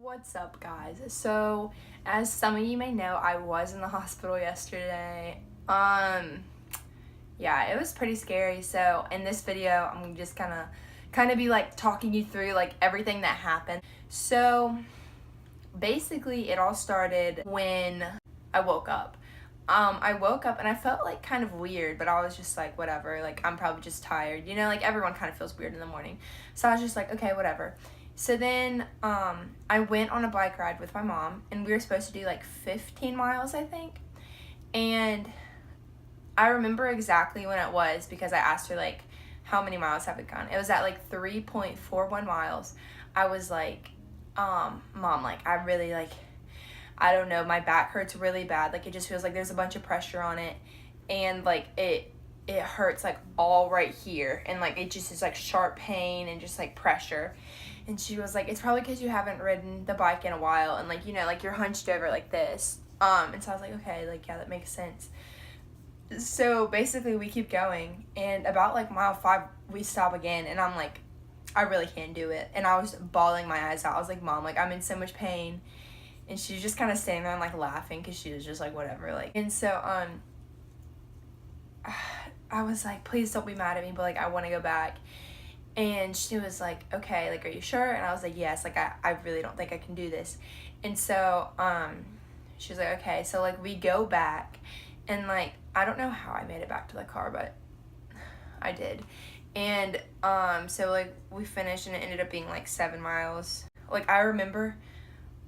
What's up, guys? So, as some of you may know, I was in the hospital yesterday. Yeah, it was pretty scary. So, in this video, I'm just kind of be like talking you through like everything that happened. So, basically, it all started when I woke up. I woke up and I felt like kind of weird, but I was just like, whatever, like I'm probably just tired, like everyone kind of feels weird in the morning. So I was just like, okay, whatever. So then I went on a bike ride with my mom, and we were supposed to do like 15 miles, I think. And I remember exactly when it was because I asked her like, how many miles have it gone? It was at like 3.41 miles. I was like, Mom, like I really like, I don't know, my back hurts really bad. Like it just feels like there's a bunch of pressure on it, and like it hurts like all right here, and like it just is like sharp pain and just like pressure. And she was like, it's probably because you haven't ridden the bike in a while, and like like you're hunched over like this. And so I was like, okay, like yeah, that makes sense. So basically we keep going, and about like mile 5 we stop again, and I'm like, I really can't do it. And I was bawling my eyes out. I was like, Mom, like I'm in so much pain. And she's just kind of standing there and like laughing because she was just like, whatever, like. And so I was like, please don't be mad at me, but like I want to go back. And she was like, okay, like are you sure? And I was like, yes, like I really don't think I can do this. And so she was like, okay. So like we go back, and like I don't know how I made it back to the car, but I did. And so like we finished, and it ended up being like 7 miles. Like I remember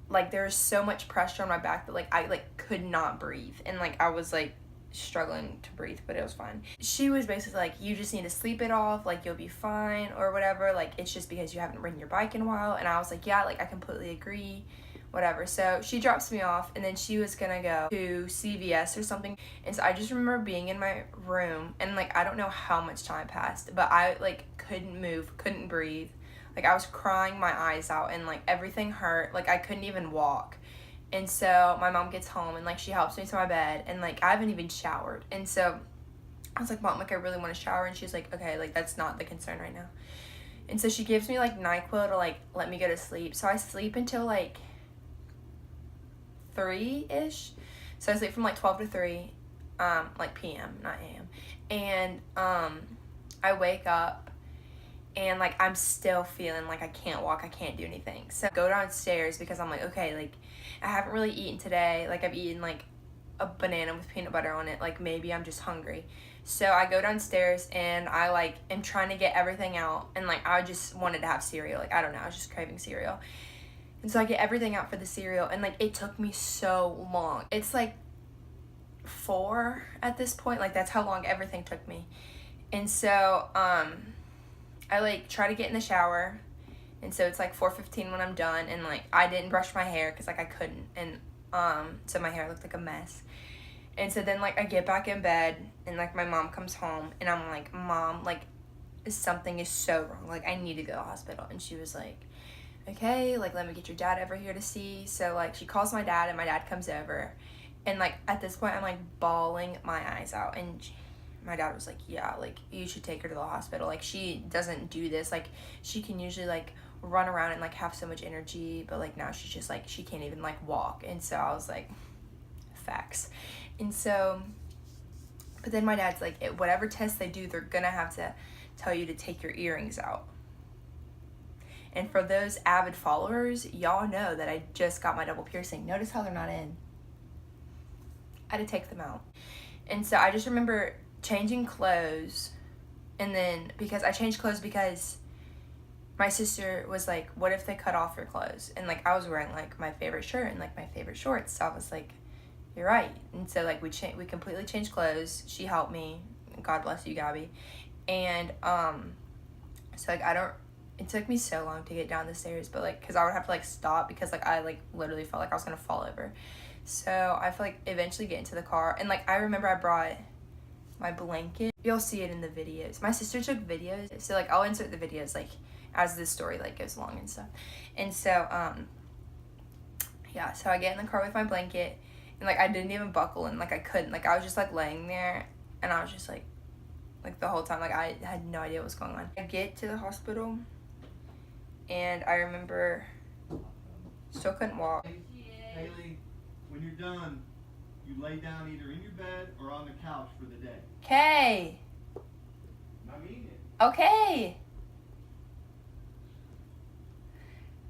like there was so much pressure on my back that like I like could not breathe, and like I was like struggling to breathe, but it was fine. She was basically like, you just need to sleep it off, like you'll be fine or whatever, like it's just because you haven't ridden your bike in a while. And I was like, yeah, like I completely agree, whatever. So she drops me off, and then she was gonna go to CVS or something. And so I just remember being in my room, and like I don't know how much time passed, but I like couldn't move, couldn't breathe. Like I was crying my eyes out, and like everything hurt. Like I couldn't even walk. And so my mom gets home, and like she helps me to my bed, and like I haven't even showered. And so I was like, Mom, like I really want to shower. And she's like, okay, like that's not the concern right now. And so she gives me like NyQuil to like let me go to sleep. So I sleep until like 3-ish. So I sleep from like 12 to 3, like PM, not AM. And I wake up, and like I'm still feeling like I can't walk, I can't do anything. So I go downstairs because I'm like, okay, like I haven't really eaten today. Like I've eaten like a banana with peanut butter on it. Like maybe I'm just hungry. So I go downstairs, and I like am trying to get everything out, and like I just wanted to have cereal. Like I don't know, I was just craving cereal. And so I get everything out for the cereal, and like it took me so long. It's like 4 at this point. Like that's how long everything took me. And so I like try to get in the shower, and so it's like 4:15 when I'm done, and like I didn't brush my hair because like I couldn't, and so my hair looked like a mess. And so then like I get back in bed, and like my mom comes home, and I'm like, Mom, like something is so wrong, like I need to go to the hospital. And she was like, okay, like let me get your dad over here to see. So like she calls my dad, and my dad comes over, and like at this point I'm like bawling my eyes out. And my dad was like, yeah, like you should take her to the hospital, like she doesn't do this, like she can usually like run around and like have so much energy, but like now she's just like she can't even like walk. And so I was like, facts. And so but then my dad's like, whatever test they do, they're gonna have to tell you to take your earrings out. And for those avid followers, y'all know that I just got my double piercing. Notice how they're not in. I had to take them out. And so I just remember changing clothes, and then because I changed clothes because my sister was like, what if they cut off your clothes? And like I was wearing like my favorite shirt and like my favorite shorts, so I was like, you're right. And so like we completely changed clothes. She helped me, God bless you, Gabby. And so like it took me so long to get down the stairs, but like because I would have to like stop because like I like literally felt like I was gonna fall over. So I feel like eventually get into the car, and like I remember I brought my blanket. You'll see it in the videos. My sister took videos, so like I'll insert the videos like as this story like goes along and stuff. And so yeah, so I get in the car with my blanket, and like I didn't even buckle, and like I couldn't, like I was just like laying there, and I was just like the whole time like I had no idea what was going on. I get to the hospital, And I remember still couldn't walk. Haley, when you're done, you lay down either in your bed or on the couch for the day. Okay. I mean it. Okay.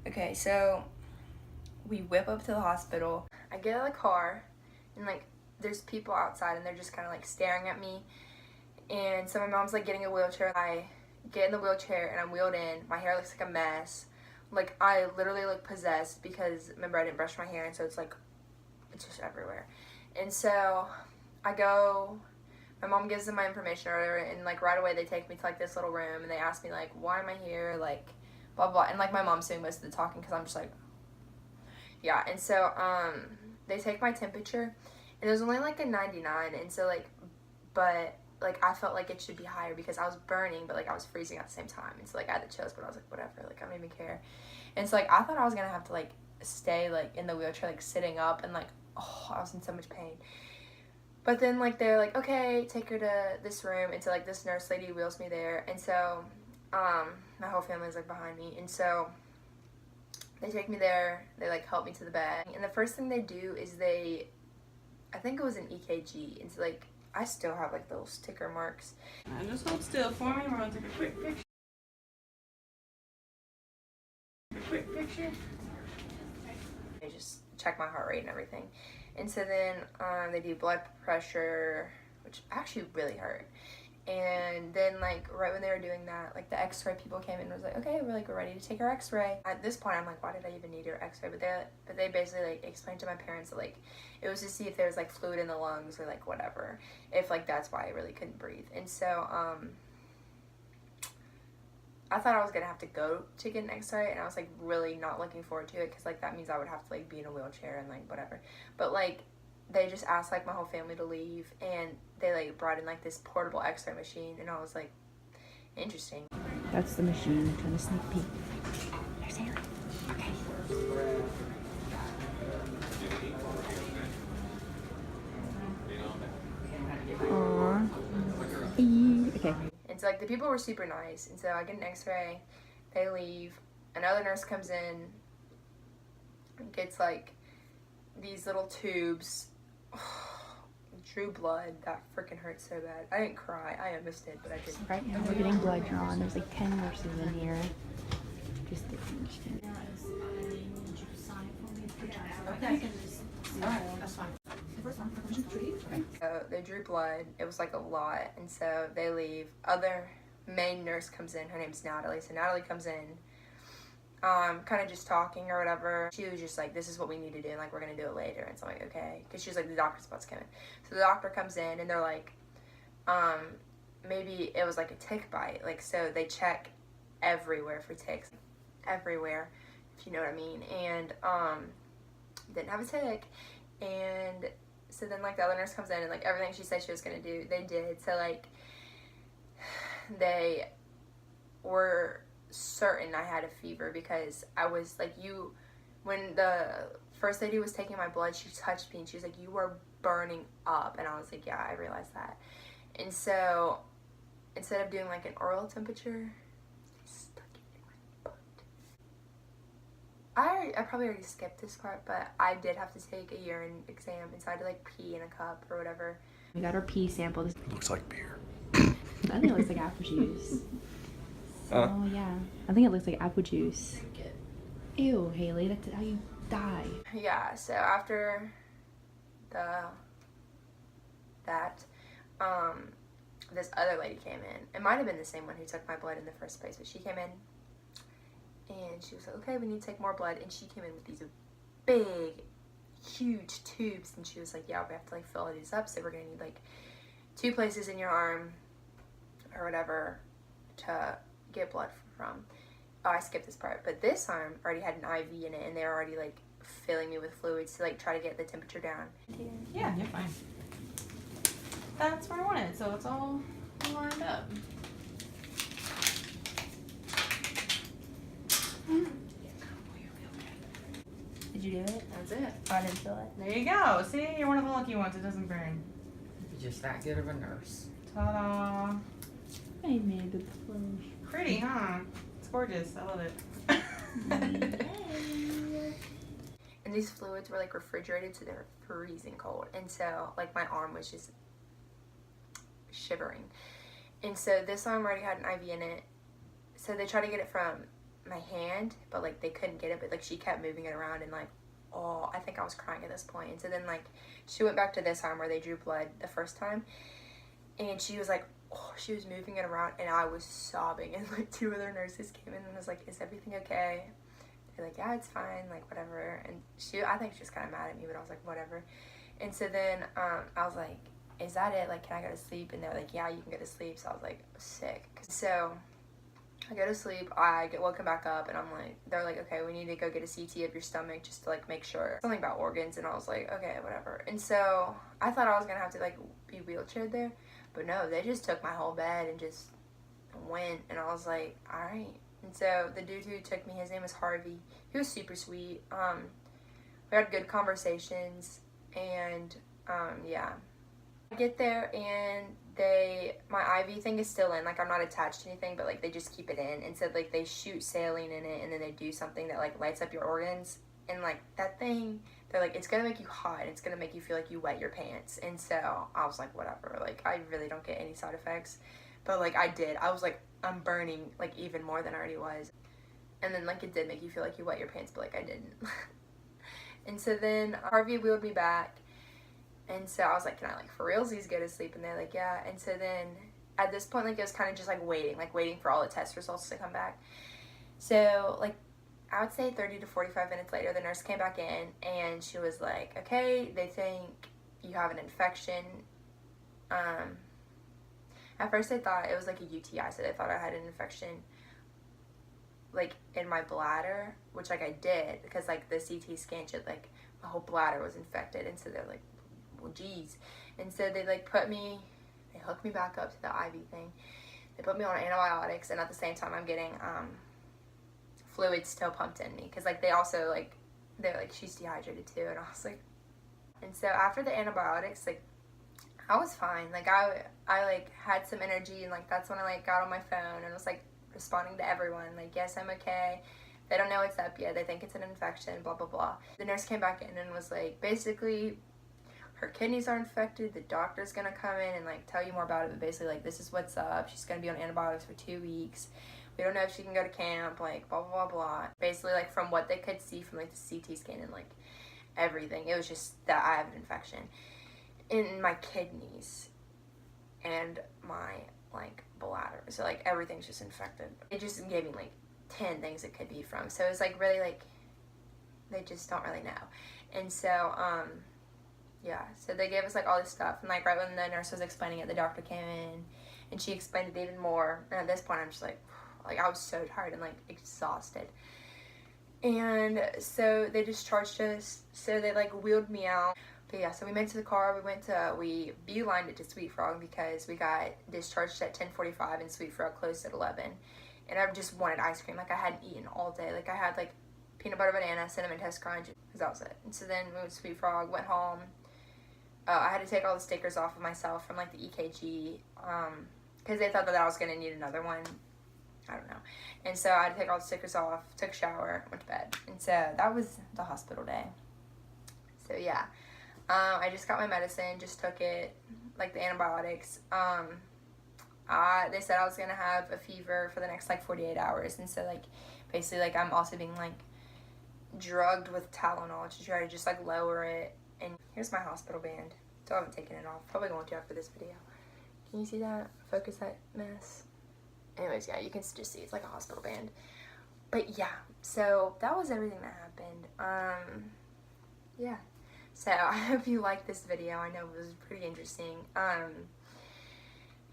Okay, so we whip up to the hospital. I get out of the car, and like there's people outside, and they're just kind of like staring at me. And so my mom's like getting a wheelchair. I get in the wheelchair and I'm wheeled in. My hair looks like a mess. Like I literally look possessed because remember I didn't brush my hair, and so it's just everywhere. And so I go. My mom gives them my information or whatever, and like right away they take me to like this little room and they ask me like, why am I here, like blah blah. And like my mom's doing most of the talking because I'm just like, yeah. And so they take my temperature, and it was only like a 99, and so like, but like I felt like it should be higher because I was burning, but like I was freezing at the same time. And so like I had the chills, but I was like, whatever, like I don't even care. And so like I thought I was gonna have to like stay like in the wheelchair, like sitting up, and like, oh, I was in so much pain. But then like they're like, okay, take her to this room. And so like this nurse lady wheels me there. And so my whole family's like behind me. And so they take me there, they like help me to the bed. And the first thing they do is I think it was an EKG. And so like I still have like little sticker marks. And just hold still for me. We're gonna take a quick picture. They just check my heart rate and everything. And so then they do blood pressure, which actually really hurt. And then like right when they were doing that, like the x-ray people came in and was like, okay, we're ready to take our x-ray. At this point I'm like, why did I even need your x-ray? But they basically like explained to my parents that like it was to see if there was like fluid in the lungs or like whatever, if like that's why I really couldn't breathe. And so I thought I was gonna have to go to get an x-ray, and I was like really not looking forward to it because like that means I would have to like be in a wheelchair and like whatever. But like they just asked like my whole family to leave, and they like brought in like this portable x-ray machine, and I was like, interesting. That's the machine. Trying to sneak peek. There's Haley. Okay. Aww. Okay. And so like the people were super nice, and so I get an x-ray, they leave, another nurse comes in and gets like these little tubes. Drew blood. That freaking hurt so bad. I didn't cry. I almost did, but I didn't. Right now we're getting blood drawn. There's like 10 nurses in here. Just the Okay. Alright, that's fine. So they drew blood. It was like a lot, and so they leave. Other main nurse comes in. Her name's Natalie. So Natalie comes in, kind of just talking or whatever. She was just like, this is what we need to do, and like we're gonna do it later. And so I'm like, okay, because she was like, the doctor's about to come in. So the doctor comes in, and they're like, maybe it was like a tick bite. Like, so they check everywhere for ticks, everywhere, if you know what I mean. And didn't have a tick. And so then like the other nurse comes in, and like everything she said she was gonna do, they did. So like they were certain I had a fever because I was like, when the first lady was taking my blood, she touched me and she was like, you are burning up. And I was like, yeah, I realized that. And so instead of doing like an oral temperature, I stuck it in my butt. I probably already skipped this part, but I did have to take a urine exam, and so I had to like pee in a cup or whatever. We got our pee sample. This Looks like beer. I think it looks like apple juice. Oh yeah, I think it looks like apple juice. Ew, Haley, that's how you die. Yeah, so after this other lady came in. It might have been the same one who took my blood in the first place, but she came in and she was like, okay, we need to take more blood. And she came in with these big, huge tubes, and she was like, yeah, we have to like fill these up, so we're gonna need like 2 places in your arm or whatever to get blood from. Oh, I skipped this part, but this arm already had an IV in it, and they're already like filling me with fluids to like try to get the temperature down. Yeah, you're fine. That's where I want it, so it's all lined up. Did you do it? That's it. Oh, I didn't feel it. There you go. See, you're one of the lucky ones. It doesn't burn. You're just that good of a nurse. Ta-da! I made the push. Pretty, huh? It's gorgeous. I love it. And these fluids were like refrigerated, so they were freezing cold. And so like my arm was just shivering. And so this arm already had an IV in it. So they tried to get it from my hand, but like they couldn't get it. But like she kept moving it around, and like, oh, I think I was crying at this point. And so then like she went back to this arm where they drew blood the first time, and she was like, oh, she was moving it around, and I was sobbing. And like 2 other nurses came in and was like, is everything okay? They're like, yeah, it's fine, like whatever. And I think she was kind of mad at me, but I was like, whatever. And so then I was like, is that it? Like, can I go to sleep? And they're like, yeah, you can go to sleep. So I was like, sick. So I go to sleep, I get woken back up, and I'm like, they're like, okay, we need to go get a CT of your stomach just to like make sure. Something about organs. And I was like, okay, whatever. And so I thought I was gonna have to like be wheelchaired there, but no, they just took my whole bed and just went. And I was like, all right. And so the dude who took me, his name was Harvey. He was super sweet. We had good conversations, and yeah. I get there, and my IV thing is still in. Like, I'm not attached to anything, but like they just keep it in. And so like they shoot saline in it, and then they do something that like lights up your organs. And like that thing, they're like, it's gonna make you hot. It's gonna make you feel like you wet your pants. And so I was like, whatever. Like, I really don't get any side effects. But like I did. I was like, I'm burning like even more than I already was. And then like it did make you feel like you wet your pants, but like I didn't. And so then Harvey wheeled me back. And so I was like, can I like for realsies go to sleep? And they're like, yeah. And so then at this point, like it was kind of just like waiting for all the test results to come back. So like I would say 30 to 45 minutes later, the nurse came back in, and she was like, okay, they think you have an infection. At first I thought it was like a UTI, so they thought I had an infection like in my bladder, which like I did, because like the CT scan showed like my whole bladder was infected. And so they're like, well, geez. And so they like they hooked me back up to the IV thing. They put me on antibiotics, and at the same time I'm getting fluids still pumped in me, because like they also like, they're like, she's dehydrated too. And I was like, and so after the antibiotics, like I was fine. Like I like had some energy, and like that's when I like got on my phone and was like responding to everyone like, yes, I'm okay. They don't know what's up yet. They think it's an infection, blah blah blah. The nurse came back in and was like, basically her kidneys are infected. The doctor's gonna come in and like tell you more about it, but basically like, this is what's up. She's gonna be on antibiotics for 2 weeks. We don't know if she can go to camp, like blah blah blah blah. Basically like from what they could see from like the CT scan and like everything, it was just that I have an infection in my kidneys and my like bladder. So like everything's just infected. It just gave me like 10 things it could be from. So it was like really like, they just don't really know. And so yeah, so they gave us like all this stuff, and like right when the nurse was explaining it, the doctor came in and she explained it even more. And at this point I'm just like I was so tired and like exhausted. And so they discharged us. So they like wheeled me out. But yeah, so we made it to the car. We beelined it to Sweet Frog, because we got discharged at 10:45 and Sweet Frog closed at 11. And I just wanted ice cream. Like I hadn't eaten all day. Like I had like peanut butter banana, cinnamon toast crunch, because that was it. And so then we went to Sweet Frog, went home. I had to take all the stickers off of myself from like the EKG, because they thought that I was going to need another one. I don't know. And so I had to take all the stickers off, took a shower, went to bed. And so that was the hospital day. So yeah. I just got my medicine, just took it, like the antibiotics. They said I was going to have a fever for the next like 48 hours. And so like basically like I'm also being like drugged with Tylenol to try to just like lower it. And here's my hospital band. Still haven't taken it off. Probably going to after this video. Can you see that? Focus that mess. Anyways, yeah, you can just see it's like a hospital band. But yeah, so that was everything that happened. Yeah. So I hope you liked this video. I know it was pretty interesting.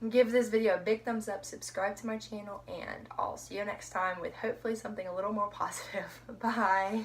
Give this video a big thumbs up, subscribe to my channel, and I'll see you next time with hopefully something a little more positive. Bye.